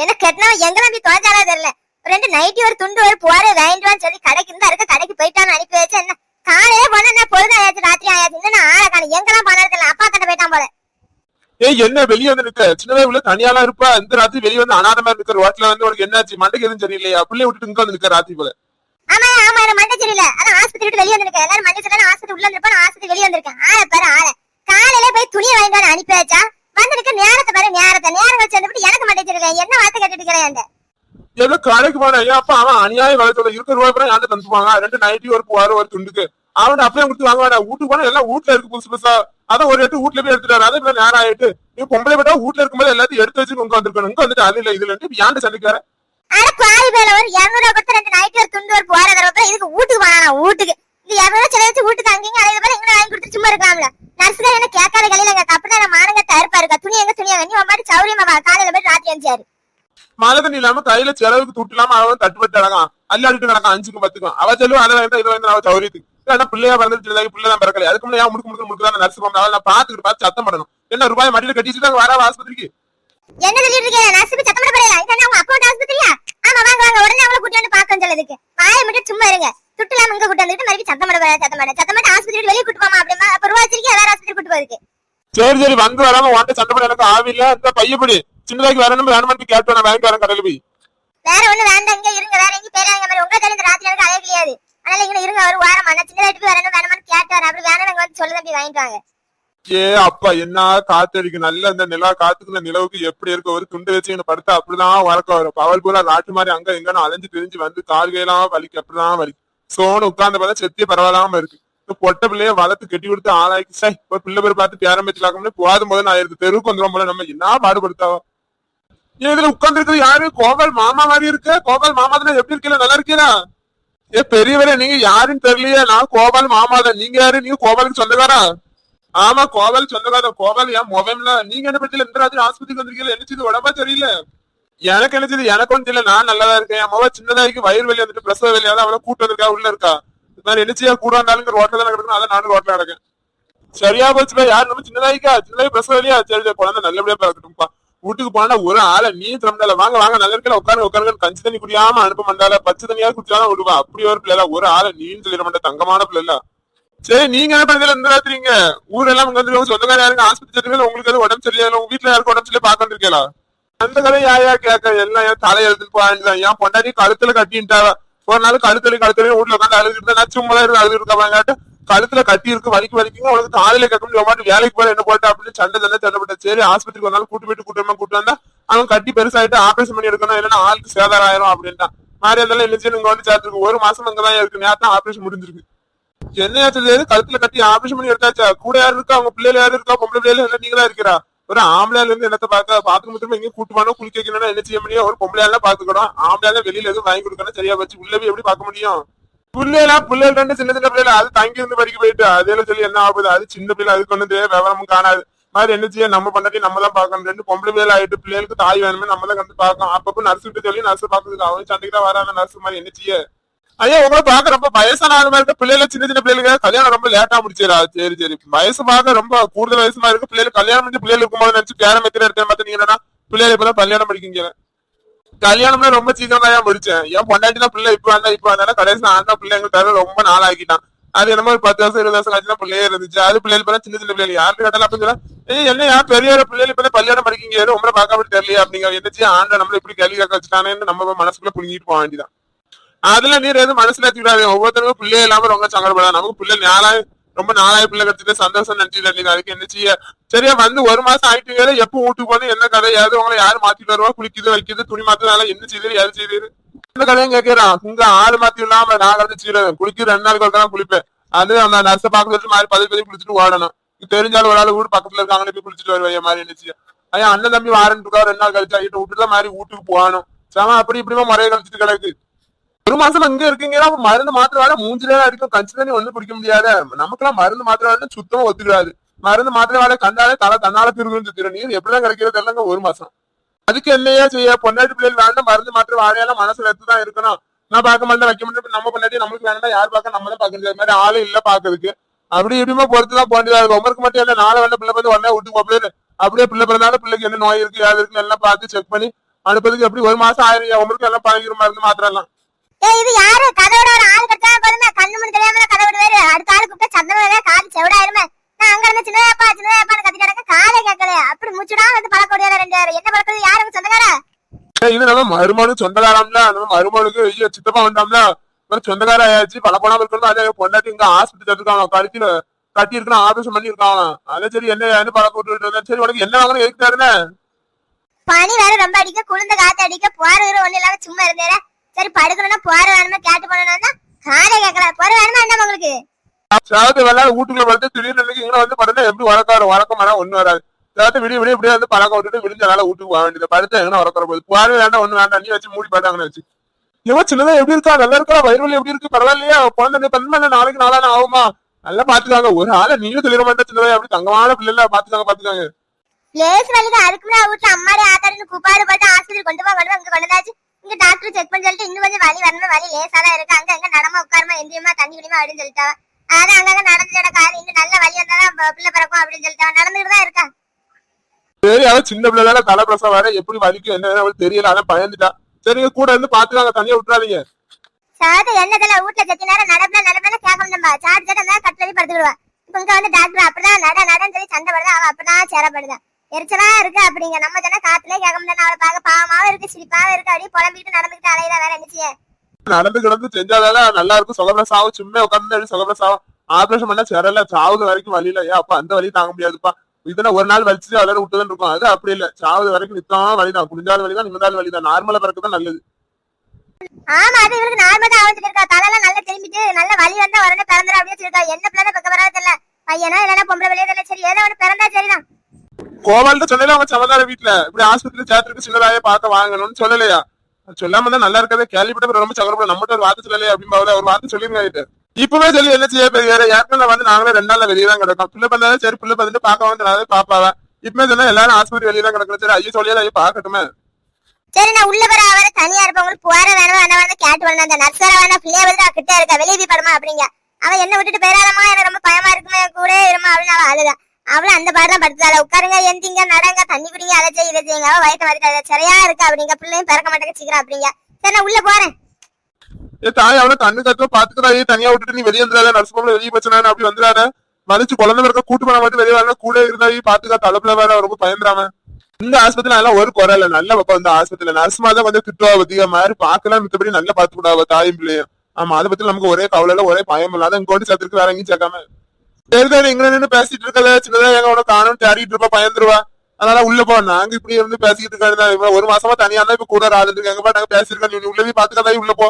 எனக்கு கட்டினா எங்கெல்லாம் போய் தோச்சாலா தெரியல. ரெண்டு நைட்டி ஒரு துண்டு ஒரு போற வாங்கிட்டு சொல்லி கடைக்கு இருந்தா இருக்க கடைக்கு போயிட்டான்னு அனுப்பி வச்சு என்ன காலையிலே போனா என்ன பொழுது ஆயாச்சு ராத்திரி ஆயாச்சு இன்னும் ஆளை காணும் எங்கெல்லாம் போனது அப்பா கட்ட போயிட்டான் போல. ஏய் என்ன வெளியே வந்து நிக்க சின்னதா உள்ள தனியாலாம் இருப்பா இந்த ராத்திரி வெளியே வந்து அனாதமா இருக்கிற ரோட்ல வந்து உனக்கு என்னாச்சு மண்டைக்கு எதுவும் சரியில்லையா பிள்ளைய விட்டுட்டு இங்க வந்து நிக்க ராத்திரி போல. ஆமா ஆமா எனக்கு மண்டை சரியில்ல அதான் ஆஸ்பத்திரி விட்டு வெளியே வந்திருக்கேன். எல்லாரும் மண்டை சரியில்லை ஆஸ்பத்திரி உள்ள இருப்பேன் ஆஸ்பத்திரி வெளியே வந்திருக்கேன். ஆளை பாரு ஆளை காலையிலே போய் துணியை வாங்கிட்டு அனுப்பி வச்சா வந்துருக்க நேரத்தை பாரு நேரம் வச்சு வந்துட்டு எனக்கு மண்டை சரியில்லை என்ன வார்த்தை கேட்டுட்டு இருக்கிறேன். ஏதோ கடைக்கு போன ஏன் அப்பா அவன் அநியாய வளர்த்துல இருக்கிற ரூபாய் கூட யார்ட்ட தந்துப்பாங்க ரெண்டு நைட்டி ஒரு போவாரு ஒரு துண்டுக்கு அவன் அப்படியே கொடுத்து வாங்குவாடா வீட்டுக்கு போனா எல்லாம் வீட்டுல இருக்கு புதுசு புதுசா அதான் ஒரு எட்டு வீட்டுல போய் எடுத்துட்டாரு அதே போல நேரம் ஆயிட்டு நீ பொம்பளை பட்டா வீட்டுல இருக்கும்போது எல்லாத்தையும் எடுத்து வச்சு உங்க வந்துருக்கணும் இங்க வந்துட்டு அது இல்ல இதுல இருந்து யாண்டு சண்டைக்கு வர அட குவாரி பேல ஒரு 200 கொடுத்து ரெண்டு நைட்டி ஒரு துண்டு ஒரு போற தடவை இதுக்கு வீட்டுக்கு போனா வீட்டுக்கு இது 200 செலவு வச்சு வீட்டுக்கு அங்கீங்க அதே போல இங்க வாங்கி கொடுத்து சும்மா இருக்கலாம்ல. நர்சுகார் என்ன கேட்காத கலையில அப்படின்னா நான் மானங்க தயாரிப்பா இருக்கா துணி எங்க நீ மாதிரி சௌரியமா காலையில போய் ராத்திரி அஞ்சாரு மழை தண்ணி இல்லாம கையில செலவுக்கு துட்டுலாம அவன் தட்டுப்பட்டு அடங்கான் அல்லாடிட்டு கிடக்கான் 5க்கும் 10க்கும் அவ செல்லும் அதை வேண்டாம் இது வேண்டாம் அவ சௌரியத்துக்கு பிள்ளையா பிறந்துட்டு பிள்ளைதான் பிறக்கல அதுக்கு முன்னாடி முடுக்கு நர்ஸ் போனா நான் பார்த்து சத்தம் பண்ணணும் என்ன ரூபாய் மடியில கட்டிட்டு வர ஆஸ்பத்திரிக்கு என்ன சொல்லிட்டு இருக்கீங்க நர்ஸுக்கு சத்தம் பண்ண போறீங்களா இது உங்க அக்கௌண்ட் ஆஸ்பத்திரியா ஆமா வாங்க வாங்க உடனே அவங்கள கூட்டி வந்து பாக்க சொல்லுதுக்கு வாயை மட்டும் சும்மா இருங்க துட்டுலாம் இங்க கூட்டி வந்துட்டு மறுபடியும் சத்தம் பண்ண ஆஸ்பத்திரி வெளியே கூட்டு போமா அப்படிமா அப்ப ரூபாய் வச்சிருக்கீங்க வேற ஆஸ்பத்திரி கூட்டு போறதுக்கு சரி சரி வந்து வராம வாண்ட சண்டை பண்ண எனக்கு ஆவில்ல இந்த பையப்படி சின்னதாக்கி வரணும் வேணுமான்னு கேட்டு நான் வாங்கி வரேன் கடையில போய் வேற ஒண்ணு வேண்டாம் இங்க இருங்க வேற எங்க பேராங்க மாதிரி உங்க தெரிஞ்ச ராத்திரி எனக்கு அலைய கிடையாது அதனால இங்க இருங்க ஒரு வாரம் ஆனா சின்னதாக்கி போய் வரணும் வேணுமான்னு கேட்டு வரேன் அப்படி வேணும் நாங்க வந்து சொல்லுங்க அப்படி வாங்கிட்டு வாங்க. ஏ அப்பா என்ன காத்தடிக்கும் நல்ல இந்த நிலா காத்துக்குள்ள நிலவுக்கு எப்படி இருக்கு ஒரு துண்டு வச்சு படுத்தா அப்படிதான் வரக்கம் வரும் பவல் பூரா நாட்டு மாதிரி அங்க எங்கன்னு அலைஞ்சு திரிஞ்சு வந்து கால்கையெல்லாம் வலிக்கு அப்படிதான் வலிக்கு சோனு உட்கார்ந்து பார்த்தா செத்திய பரவாயில்லாம இருக்கு பொட்ட பிள்ளைய வளர்த்து கட்டி கொடுத்து ஆளாக்கி சாய் ஒரு பிள்ளை பேர் பார்த்து பேரம் வச்சுலாக்கணும்னு போதும் போது நான் இருக்கு தெருவுக்கு வந்துடும் போல நம்ம என்ன பாடுபடுத்தாவோ இதுல உட்கார்ந்து இருக்குது யாரு கோபால் மாமா மாதிரி இருக்கு கோபால் மாமா தானே எப்படி இருக்கீங்களா நல்லா இருக்கீங்களா ஏ பெரியவரே நீங்க யாருன்னு தெரியலையே நான் கோபால் மாமா தான் நீங்க யாரு நீங்க கோபாலுக்கு சொந்தக்காரா ஆமா கோபால் சொந்தக்காரா கோபால் ஏன் மொபைல்ல நீங்க என்ன பத்தியில எந்த ராத்திரி ஆஸ்பத்திரிக்கு வந்திருக்கீங்க என்ன செய்து உடம்பா தெரியல எனக்கு என்ன செய்து எனக்கு ஒன்றும் தெரியல நான் நல்லாதான் இருக்கேன் என் மொபைல் சின்னதாக்கி வயிறு வலி வந்துட்டு பிரசவ வலியாதான் அவளை கூட்டு வந்திருக்கா உள்ள இருக்கா நான் என்னச்சியா கூட வந்தாலும் ரோட்ல தான் கிடக்கணும் அதான் நானும் ரோட்ல கிடக்கேன் சரியா போச்சுப்பா யாரு நம்ம சின்னதாய்க்கா சின்னதாய் பிரசவ வலியா சரி குழந்தை நல்லபடியா பிறக்கட்டும்பா வீட்டுக்கு போனா ஒரு ஆளை நீ திறந்தால வாங்க வாங்க நல்ல இருக்கல உட்காருங்க கஞ்சி தண்ணி குடியாம அனுப்ப மாட்டால பச்சை தண்ணியாவது குடிச்சாதான் விடுவா அப்படி ஒரு பிள்ளைல ஒரு ஆளை நீன்னு சொல்லிட மாட்டேன் தங்கமான பிள்ளைல சரி நீங்க என்ன பண்ணதுல எந்த ராத்திரிங்க ஊரெல்லாம் இங்க வந்து சொந்தக்கார யாருங்க ஆஸ்பத்திரி உங்களுக்கு எதுவும் உடம்பு சரியில்லை உங்க வீட்டுல யாருக்கும் உடம்பு சரியில்லை பாக்க வந்திருக்கீங்களா அந்த கதை யாயா கேட்க எல்லாம் ஏன் தலை எழுத்துட்டு போயிதான் ஏன் பொண்டாட்டி கழுத்துல கட்டின்ட்டாவ ஒரு நாள் கழுத்துல வீட்டுல உட்காந்து அழுதுட்டு நான் சும்மா இருந்து அழுது இருக்காங்க கழுத்துல கட்டி இருக்கு வலிக்குங்க உனக்கு காலையில கேட்க வேலைக்கு போல என்ன போட்டா அப்படின்னு சண்டை சரி ஆஸ்பத்திரிக்கு ஒரு நாள் கூட்டு வந்தா அவன் கட்டி பெருசாயிட்டு ஆபரேஷன் பண்ணி எடுக்கணும் இல்லைன்னா ஆளுக்கு சேதாரம் ஆயிரும் அப்படின்ட்டான் மாதிரி இருந்தாலும் என்ன இங்க வந்து சேர்த்துருக்கு ஒரு மாசம் அங்கதான் இருக்கு நேரத்தான் ஆபரேஷன் முடிஞ்சிருக்கு என்னையாச்சு கழுத்துல கட்டி ஆபரேஷன் பண்ணி எடுத்தாச்சா கூட யாரு இருக்கா அவங்க பிள்ளைல யாரு இருக்கா பொம்பளை பிள்ளைல இல்ல நீங்களா இருக்கிறா ஒரு ஆம்பளைல இருந்து என்னத்தை பாத்துக்க மட்டும் எங்க கூட்டு போனோம் குளிக்க வைக்கணும்னா என்ன செய்ய முடியும் ஒரு பொம்பளையால பாத்துக்கணும் ஆம்பளையால வெளியில எதுவும் வாங்கி கொடுக்கணும் சரியா வச்சு உள்ளவே எப்படி பார்க்க முடியும் பிள்ளைகள் ரெண்டு சின்ன பிள்ளைல அது தங்கி இருந்து படிக்க போயிட்டு அதே சொல்லி என்ன ஆகுது அது சின்ன பிள்ளை அதுக்கு வந்து விவரமும் காணாது மாதிரி என்ன செய்ய நம்ம பண்ணாட்டி நம்ம தான் பாக்கணும் ரெண்டு பொம்பளை பிள்ளைல ஆயிட்டு பிள்ளைகளுக்கு தாய் வேணுமே நம்ம தான் வந்து பாக்கணும் அப்பப்ப நர்ஸ் கிட்ட சொல்லி நர்ஸ் பாக்குறதுக்கு அவங்க சண்டைக்கு தான் வராத நர்ஸ் மாதிரி என்ன செய்ய ஐயா உங்களை பாக்க ரொம்ப வயசான ஆளு மாதிரி இருக்க பிள்ளைல சின்ன பிள்ளைகளுக்கு கல்யாணம் ரொம்ப லேட்டா முடிச்சிடா சரி வயசு பார்க்க ரொம்ப கூடுதல் வயசுமா இருக்கு பிள்ளைகள் கல்யாணம் பண்ணி பிள்ளைகள் இருக்கும்போது நினைச்சு பேரம் வைக்கிற இடத்துல பார்த்து நீங்க என்னன்னா பிள்ளைகள் இப்பதான் கல்யாணம் படிக்கீங்க கல்யாணம்னா ரொம்ப சீக்கிரம் தான் முடிச்சேன் ஏன் பொண்டாட்டினா பிள்ளை இப்ப வந்தா கடைசி அந்த பிள்ளைங்க தவிர ரொம்ப நாள் ஆக்கிட்டான் அது என்னமோ ஒரு 10 வருஷம் 20 வருஷம் கழிச்சுதான் பிள்ளையே இருந்துச்சு அது பிள்ளைகள் சின்ன பிள்ளைகள் யாருக்கு கேட்டாலும் அப்படின்னு சொல்ல என்ன யார் பெரிய பிள்ளைகள் இப்ப கல்யாணம் படிக்கீங்க ரொம்ப பார்க்க அப்படி தெரியல அப்படிங்க என்னச்சு ஆண்ட நம்மள இப்படி கேள்வி கேட்க வச்சுட்டானேன்னு நம்ம மனசுக்குள்ள புரிஞ்சிட்டு போக வேண்டியதான் அதுல நீர் எதுவும் மனசுல ஏற்றிவிடாது ஒவ்வொருத்தருக்கும் பிள்ளை இல்லாம ரொம்ப சங்கடப்படாது நமக்கு பிள்ளை ரொம்ப நாளாய் பிள்ளை கிடைச்சிட்டு சந்தோஷம் நினைச்சிட்டு அதுக்கு என்ன செய்ய சரியா வந்து ஒரு மாசம் ஆயிட்டு எப்ப வீட்டுக்கு போது என்ன கதையாது உங்களை யாரு மாத்திட்டு வருவா குளிக்குது வைக்குது துணி மாத்தினால என்ன செய்யுது யாரு செய்யுது இந்த கதையும் கேட்கிறான் இங்க ஆளு மாத்தி இல்லாம நான் வந்து செய்யறேன் குளிக்க 2 நாள் தான் குளிப்பேன் அது அந்த நர்ஸை பார்க்க சொல்லிட்டு மாதிரி 10 குளிச்சுட்டு ஓடணும் தெரிஞ்சாலும் ஒரு ஆள் வீடு பக்கத்துல இருக்காங்களே போய் குளிச்சுட்டு வருவேன் மாதிரி என்ன செய்ய ஐயா அண்ணன் தம்பி வாரன் இருக்கா 2 நாள் கழிச்சு ஆகிட்டு விட்டுதான் மாதிரி வீட்டுக்கு போகணும் சாம அப்படி இப்படிமா முறையை கழிச்சிட்டு கிடக்கு ஒரு மாசம் இங்க இருக்கீங்கன்னா மருந்து மாத்திரை மூஞ்சிலே இருக்கும் கஞ்சி தண்ணி ஒண்ணு குடிக்க முடியாத நமக்கெல்லாம் மருந்து மாத்திரை சுத்தமா ஒத்துக்காது மருந்து மாத்திரை வாழை கண்டாலே தன்னால திருகுன்னு சுத்திடும் நீர் எப்படிதான் கிடைக்கிறது இல்லைங்க ஒரு மாசம் அதுக்கு என்னையா செய்ய பொண்டாட்டி பிள்ளைகள் வேண்டாம் மருந்து மாத்திரை வாழையெல்லாம் மனசுல எடுத்துதான் இருக்கணும் நான் பார்க்க மாட்டேன் வைக்க மாட்டேன் நம்ம பொண்டாட்டி நம்மளுக்கு வேண்டாம் யார் பார்க்க நம்ம தான் பாக்குறது மாதிரி ஆளு இல்ல பாக்குறதுக்கு அப்படி எப்படியுமா பொறுத்துதான் போண்டியதா இருக்கும் உமருக்கு மட்டும் என்ன 4 வேண்டாம் பிள்ளை வந்து உடனே விட்டு போப்பிள்ளு அப்படியே பிள்ளை பிறந்தாலும் பிள்ளைக்கு என்ன நோய் இருக்கு யாரு இருக்கு எல்லாம் பார்த்து செக் பண்ணி அனுப்பதுக்கு எப்படி ஒரு மாசம் ஆயிரம் உங்களுக்கு எல்லாம் பழகிற மருந்து மாத்திரம் எல்லாம். இது யாரு கதவோட ஒரு ஆள் கட்டா போதுமே, கண்ணு மணி தெரியாம கதை விடுவாரு. அடுத்த ஆளு கூப்பிட்டா சத்தம் வேற காது செவிடாயிருமே. நான் அங்க இருந்து சின்னதாப்பான்னு கத்தி கிடக்க காலை கேட்கலையே. அப்படி முச்சுடா வந்து பழக்கொடியால 2 பேரும். என்ன பழக்கம்? யாரு சொந்தக்காரா? இது நம்ம மருமனும் சொந்தக்காரம்ல, நம்ம மருமனுக்கு ஐயோ சித்தப்பா வந்தாம்ல, சொந்தக்கார ஆயாச்சு. பழப்பணம் இருக்கணும். அதே பொண்டாட்டி இங்க ஹாஸ்பிட்டல் இருக்காங்க, கழுத்தில கட்டி இருக்கணும், ஆபரேஷன் பண்ணி இருக்காங்க. அதே சரி என்ன பழக்கம் விட்டு சரி உனக்கு என்ன வாங்கணும் எதுக்குறாருன்னு. பனி வேற ரொம்ப அடிக்க, குளிர்ந்த காத்து அடிக்க, போற ஒண்ணு இல்லாம சும்மா இருந்தேற. சரி படுக்கணும்னா போற வேணுமா கேட்டு போனோம்னா காலை கேட்கல. போற வேணுமா என்ன உங்களுக்கு? சாத்து வெள்ளாட வீட்டுக்குள்ள படுத்து திடீர்னு இங்க வந்து படுத்தா எப்படி வழக்கமான ஒண்ணு வராது. சாத்து விடிய இப்படியே வந்து பழக்கம் விட்டுட்டு விடிஞ்சனால வீட்டுக்கு போக வேண்டியது. படுத்தா எங்கன்னா வளர்க்குற போது போற வேண்டாம் ஒண்ணு வேண்டாம் நீ வச்சு மூடி போயிட்டாங்கன்னு வச்சு. இவன் சின்னதா எப்படி இருக்கா? நல்லா இருக்கா? வயிறு வலி எப்படி இருக்கு? பரவாயில்லையா? குழந்தை பண்ண நாளைக்கு நாளான ஆகுமா? நல்லா பாத்துக்காங்க. ஒரு ஆளை நீங்களும் சொல்லிட மாட்டேன். சின்னதா அப்படி தங்கமான பிள்ளை பாத்துக்காங்க. லேஸ் வலிக்கு அதுக்குமே வீட்டுல அம்மாடி ஆத்தாடின்னு கூப்பாடு போட்டு ஆஸ்பத்திரி கொண்டு போக இங்க கொண்டாச்சு. இங்க டாக்டர் செக் பண்ணி சொல்லிட்டு இன்னும் கொஞ்சம் வலி வரணும், வலி லேசாதான் இருக்கு, அங்க எங்க நடமா உட்காருமா எந்திரியுமா தண்ணி குடிமா அப்படின்னு சொல்லிட்டா. அதான் அங்கங்க நடந்துட காது இன்னும் நல்ல வலி வந்தாதான் பிள்ளை பிறக்கும் அப்படின்னு சொல்லிட்டா. நடந்துட்டு தான் இருக்கா. சரி அதான் சின்ன பிள்ளைதான, தலைப்பிரசம் வர எப்படி வலிக்கும் என்ன தெரியல. அதான் பயந்துட்டா. சரிங்க கூட இருந்து பாத்துக்காங்க, தனியா விட்டுறாதீங்க. சாது என்னதுல வீட்டுல செத்தி நேரம் நடப்பல கேட்கணும்பா. சாட்டு சாட்டு கட்டுலி படுத்துடுவா. இப்ப இங்க வந்து டாக்டர் அப்படிதான் நடன்னு சொல்லி சண்டை படுதா. அவ அப்படிதான் சேரப்படுதா. எரிச்சலா இருக்கு அப்படிங்க. நம்ம சொன்னா காத்துல கேட்க முடியாது. அவளை பார்க்க பாவமாவும் இருக்கு, சிரிப்பாவும் இருக்கு. அப்படியே புலம்பிட்டு நடந்துகிட்டு அலையதான் வேற என்ன நடந்து கிடந்து செஞ்சாதால நல்லா இருக்கும். சுகப்பிரச ஆகும். சும்மா உட்காந்து சுகப்பிரச ஆகும். ஆபரேஷன் பண்ணா சேரல, சாவுது வரைக்கும் வழியில. ஏன் அப்ப அந்த வழி தாங்க முடியாதுப்பா. இதுனா ஒரு நாள் வலிச்சு அதோட விட்டுதான் இருக்கும். அது அப்படி இல்ல, சாவுது வரைக்கும் நித்தான் வழிதான், குடிஞ்சாத வழிதான், நிமிந்தாத வழிதான். நார்மலா பிறக்குதான் நல்லது. ஆமா அது இவருக்கு நார்மலா ஆவச்சிட்டு இருக்கா. தலையெல்லாம் நல்லா திரும்பிட்டு நல்ல வலி வந்தா உடனே பிறந்துடும் அப்படின்னு சொல்லிருக்கா. என்ன பிள்ளை பக்க வராது தெரியல, பையனா இல்லைன்னா பொம்பளை வெளியே தெரியல. சரி ஏதோ ஒண்ணு பிறந்தா சரிதான். கோவால்கிட்ட சொல்லல அவங்க சமதார வீட்டுல இப்படி ஆஸ்பத்திரி சேர்த்துருக்கு சின்னதாயே பார்க்க வாங்கணும்னு சொல்லலையா? சொல்லாம தான் நல்லா இருக்கதே. கேள்விப்பட்ட ரொம்ப சங்கடப்பட. நம்மகிட்ட ஒரு வார்த்தை சொல்லலையா அப்படின்னு ஒரு வார்த்தை சொல்லிருங்க. இப்பவே சொல்லி என்ன செய்ய பெரிய ஏற்கனவே வந்து நாங்களே 2 நாள்ல வெளியே தான் கிடக்கும். பிள்ளை பண்ணாலும் சரி பிள்ளை பார்த்துட்டு பார்க்க வந்து பாப்பாவா. இப்பவே சொன்னா எல்லாரும் ஆஸ்பத்திரி வெளியே தான் கிடக்கும். சரி ஐயோ சொல்லியா ஐயோ பாக்கட்டுமே. சரி நான் உள்ள வர அவரை தனியா இருப்பவங்களுக்கு போற வேணும் என்ன வேணும் கேட்டு வரணும். அந்த நர்சர வேணா பிள்ளைய வந்து கிட்ட இருக்கா வெளியே போய் படமா அப்படிங்க. அவன் என்ன விட்டுட்டு போயிடாதமா, எனக்கு ரொம்ப பயமா இருக்குமே, கூட இருமா அப்படின்னு அவன் அழுதா. அவளும் அந்த பாடம் படுத்தால உட்காருங்க எந்திங்க நடங்க தண்ணி குடிங்க அதை செய்ய இதை செய்யுங்க. அவ வயத்த மாதிரி சரியா இருக்கு அப்படிங்க. பிள்ளையும் பிறக்க மாட்டேங்க சீக்கிரம் அப்படிங்க. சரி நான் உள்ள போறேன். தாய் அவனை கண்ணு கத்துவ பாத்துக்கிறா. தனியா விட்டுட்டு நீ வெளியே வந்துடாத, நர்ஸ் பொம்பளை வெளியே பிரச்சனை அப்படி வந்துடாத. மதிச்சு குழந்தை இருக்க கூட்டு பண்ண மட்டும் வெளியே வரல, கூட இருந்தா பாத்துக்கா. தலைப்புல வேற ரொம்ப பயந்துராம. இந்த ஆஸ்பத்திரியில எல்லாம் ஒரு குறை இல்ல, நல்ல பக்கம். இந்த ஆஸ்பத்திரியில நர்ஸ் மாதிரி கொஞ்சம் திட்டுவா பத்தியா மாதிரி பாக்கலாம். மித்தபடி நல்லா பாத்து கூடாவா தாயும் பிள்ளையும். ஆமா அதை பத்தி நமக்கு ஒரே கவலை இல்ல, ஒரே பயம் இல்லாத இங்க கொண்டு சேர்த்துக்கு வேற எங்கேயும் சேர்க்காம. சரி இங்க நின்று பேசிட்டு இருக்கல, சின்னதா எங்க உனக்கு காணும் தேடிட்டு இருப்பா, பயந்துருவா. அதனால உள்ள போ. நாங்க இப்படி இருந்து பேசிட்டு இருக்காங்க. 1 மாசமா தனியா தான் இப்ப கூட ஆளுங்க எங்க நாங்க பேசிருக்கோம். நீ உள்ளவே பாத்துக்காதான் உள்ள போ.